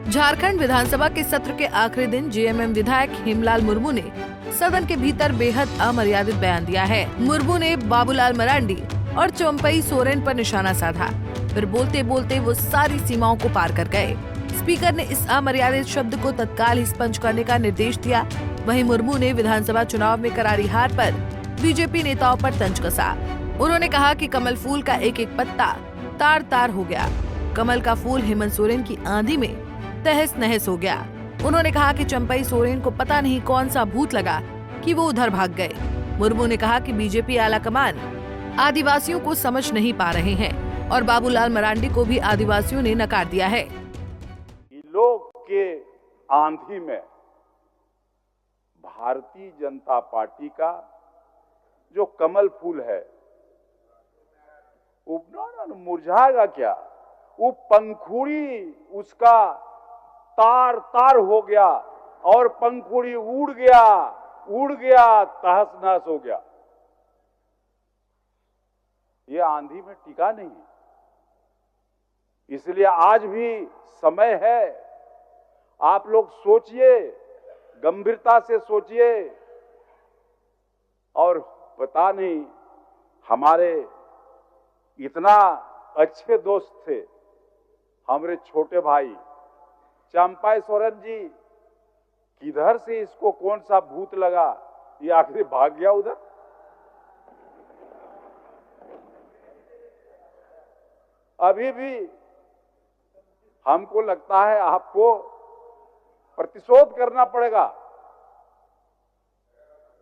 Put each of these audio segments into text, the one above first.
झारखंड विधानसभा के सत्र के आखिरी दिन जेएमएम विधायक हेमलाल मुर्मू ने सदन के भीतर बेहद अमर्यादित बयान दिया है। मुर्मू ने बाबूलाल मरांडी और चंपई सोरेन पर निशाना साधा, फिर बोलते बोलते वो सारी सीमाओं को पार कर गए। स्पीकर ने इस अमर्यादित शब्द को तत्काल ही स्पंज करने का निर्देश दिया। वहीं मुर्मू ने विधानसभा चुनाव में करारी हार पर बीजेपी नेताओं पर तंज कसा। उन्होंने कहा कि कमल फूल का एक एक पत्ता तार तार हो गया। कमल का फूल हेमंत सोरेन की आंधी में तहस नहस हो गया। उन्होंने कहा कि चंपई सोरेन को पता नहीं कौन सा भूत लगा कि वो उधर भाग गए। मुर्मू ने कहा कि बीजेपी आलाकमान आदिवासियों को समझ नहीं पा रहे हैं और बाबूलाल मरांडी को भी आदिवासियों ने नकार दिया है। लोग के आंधी में भारतीय जनता पार्टी का जो कमल फूल है वो मुरझाएगा क्या? वो पंखुड़ी उसका तार तार हो गया और पंखुड़ी उड़ गया तहस नहस हो गया। ये आंधी में टिका नहीं। इसलिए आज भी समय है, आप लोग सोचिए, गंभीरता से सोचिए। और पता नहीं हमारे इतना अच्छे दोस्त थे हमारे छोटे भाई चंपई सोरेन जी, किधर से इसको कौन सा भूत लगा, ये आखिर भाग गया उधर। अभी भी हमको लगता है आपको प्रतिशोध करना पड़ेगा।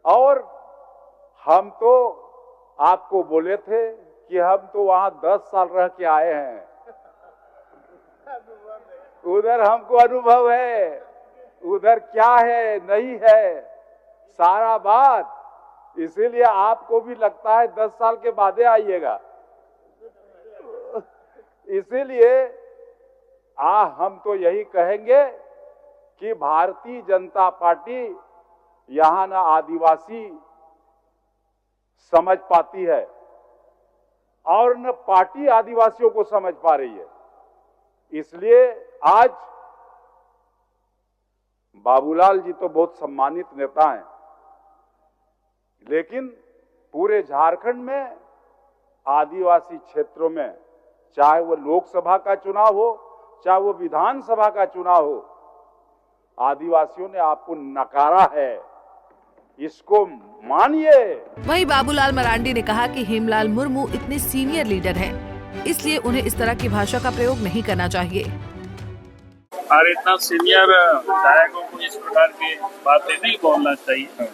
और हम तो आपको बोले थे कि हम तो वहां 10 साल रह के आए हैं, उधर हमको अनुभव है, उधर क्या है नहीं है सारा बात। इसीलिए आपको भी लगता है 10 साल के बाद आइएगा। इसीलिए हम तो यही कहेंगे कि भारतीय जनता पार्टी यहां ना आदिवासी समझ पाती है और न पार्टी आदिवासियों को समझ पा रही है। इसलिए आज बाबूलाल जी तो बहुत सम्मानित नेता हैं, लेकिन पूरे झारखंड में आदिवासी क्षेत्रों में, चाहे वो लोकसभा का चुनाव हो चाहे वो विधानसभा का चुनाव हो, आदिवासियों ने आपको नकारा है, इसको मानिए। वहीं बाबूलाल मरांडी ने कहा कि हेमलाल मुर्मू इतने सीनियर लीडर हैं, इसलिए उन्हें इस तरह की भाषा का प्रयोग नहीं करना चाहिए। और इतना सीनियर विधायकों को इस प्रकार की बातें नहीं बोलना चाहिए।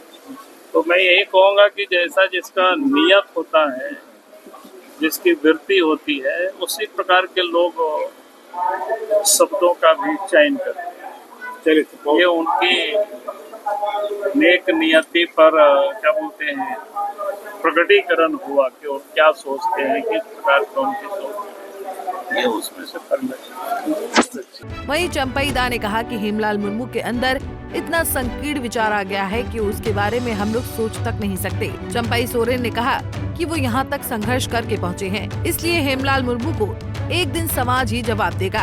तो मैं यही कहूँगा कि जैसा जिसका नियत होता है, जिसकी वृत्ति होती है, उसी प्रकार के लोग शब्दों का भी चयन करते हैं। ये उनकी नेक नियति पर क्या बोलते हैं प्रकटीकरण हुआ कि वो क्या सोचते हैं, किस प्रकार का उनकी सोच, ये उसमें से परिलक्षित। वहीं चंपई दा ने कहा कि हेमलाल मुर्मू के अंदर इतना संकीर्ण विचार आ गया है कि उसके बारे में हम लोग सोच तक नहीं सकते। चंपई सोरेन ने कहा कि वो यहाँ तक संघर्ष करके पहुँचे हैं, इसलिए हेमलाल मुर्मू को एक दिन समाज ही जवाब देगा।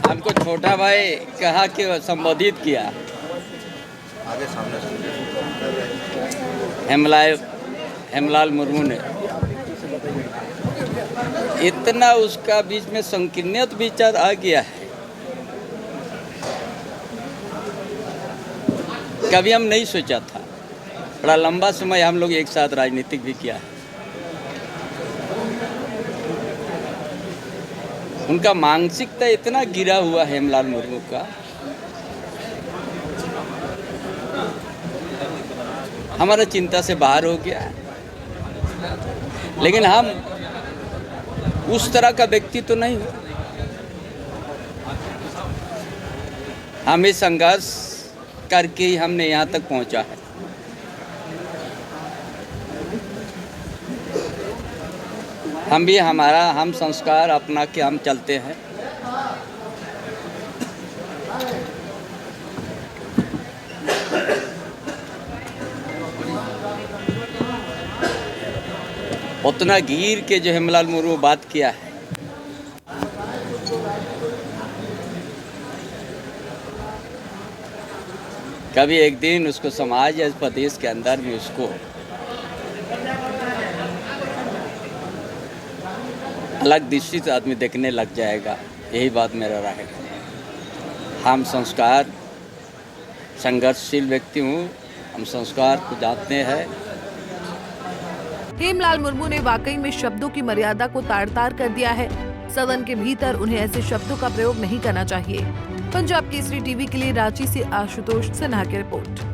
हमको छोटा भाई कहा कि संबोधित किया, हेमलाल मुर्मू ने इतना उसका बीच में संकीर्णत विचार आ गया है, कभी हम नहीं सोचा था। बड़ा लंबा समय हम लोग एक साथ राजनीतिक भी किया है। उनका मानसिकता इतना गिरा हुआ है हेमलाल मुर्मू का, हमारा चिंता से बाहर हो गया। लेकिन हम उस तरह का व्यक्ति तो नहीं हो। हमें संघर्ष करके ही हमने यहाँ तक पहुँचा है। हम संस्कार अपना के हम चलते हैं। उतना गिर के जो हेमलाल मुर्मू बात किया है, कभी एक दिन उसको समाज या इस प्रदेश के अंदर में उसको अलग दृष्टि से आदमी देखने लग जाएगा। यही बात मेरा राय है। हम संस्कार संघर्षशील व्यक्ति हूँ, हम संस्कार को जानते हैं। हेमलाल मुर्मू ने वाकई में शब्दों की मर्यादा को ताड़-ताड़ कर दिया है। सदन के भीतर उन्हें ऐसे शब्दों का प्रयोग नहीं करना चाहिए। पंजाब केसरी टीवी के लिए रांची से आशुतोष सिन्हा की रिपोर्ट।